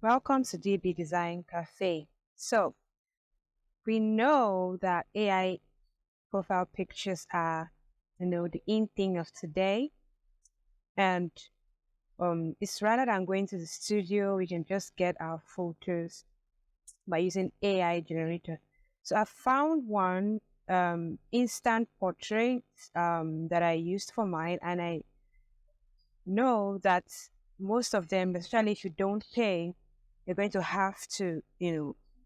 Welcome to DB Design Cafe. So, we know that AI profile pictures are, the in thing of today. And it's rather than going to the studio, we can just get our photos by using AI generator. So I found one instant portrait that I used for mine, and I know that most of them, especially if you don't pay, you're going to have to,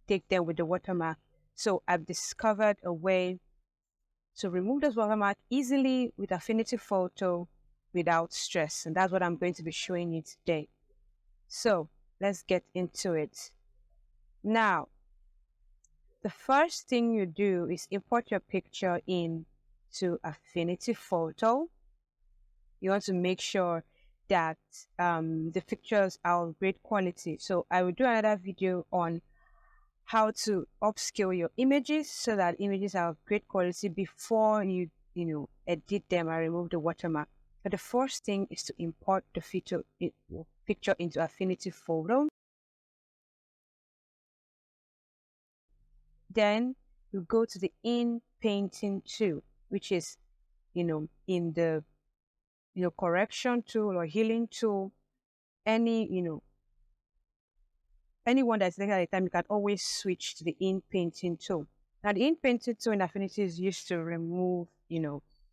take them with the watermark. So I've discovered a way to remove those watermark easily with Affinity Photo without stress. And that's what I'm going to be showing you today. So let's get into it. Now, the first thing you do is import your picture into Affinity Photo. You want to make sure that the pictures are of great quality. So I will do another video on how to upscale your images so that images are of great quality before you edit them and remove the watermark. But the first thing is to import the picture into Affinity Photo. Then you go to the in painting tool, which is in the correction tool or healing tool. Anyone that's selected at the time, you can always switch to the in painting tool. Now the in painting tool in Affinity is used to remove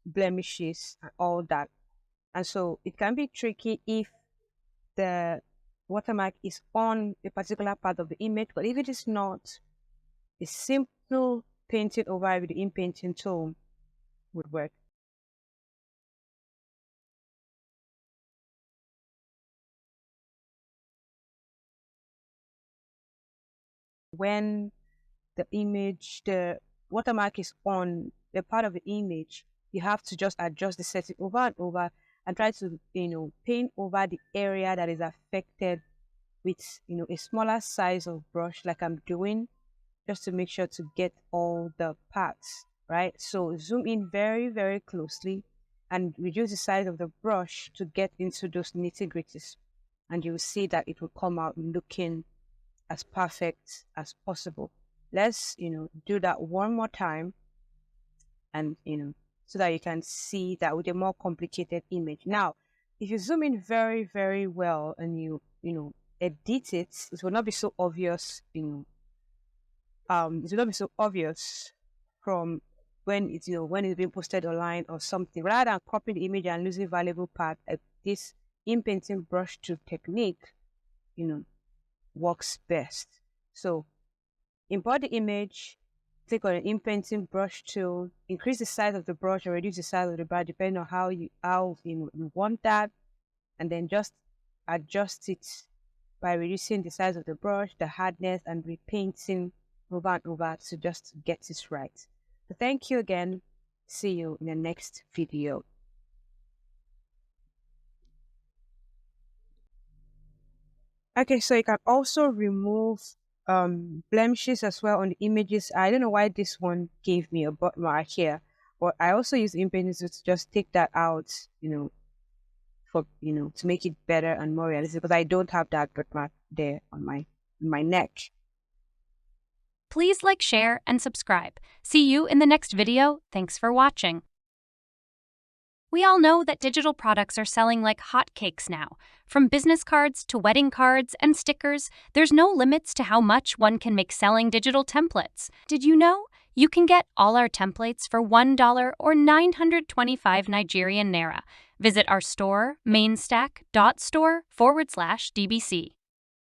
blemishes and all that, and so it can be tricky if the watermark is on a particular part of the image. But if it is not, a simple painting over with the in painting tool would work. When the watermark is on the part of the image, you have to just adjust the setting over and over and try to paint over the area that is affected with a smaller size of brush, like I'm doing, just to make sure to get all the parts right. So zoom in very, very closely and reduce the size of the brush to get into those nitty-gritties, and you'll see that it will come out looking as perfect as possible. Let's do that one more time, and so that you can see that with a more complicated image. Now if you zoom in very, very well and you edit it, it will not be so obvious. It will not be so obvious from when it's being posted online or something. Rather than copying the image and losing valuable part, this in-painting brush tool technique works best. So import the image, click on the in-painting brush tool, increase the size of the brush or reduce the size of the brush depending on how you want that, and then just adjust it by reducing the size of the brush, the hardness, and repainting over and over to just get it right. So thank you again. See you in the next video. Okay, so you can also remove blemishes as well on the images. I don't know why this one gave me a butt mark here, but I also use images to just take that out, for to make it better and more realistic, because I don't have that butt mark there on my neck. Please like, share, and subscribe. See you in the next video. Thanks for watching. We all know that digital products are selling like hotcakes now. From business cards to wedding cards and stickers, there's no limits to how much one can make selling digital templates. Did you know? You can get all our templates for $1 or 925 Nigerian naira. Visit our store, mainstack.store/DBC.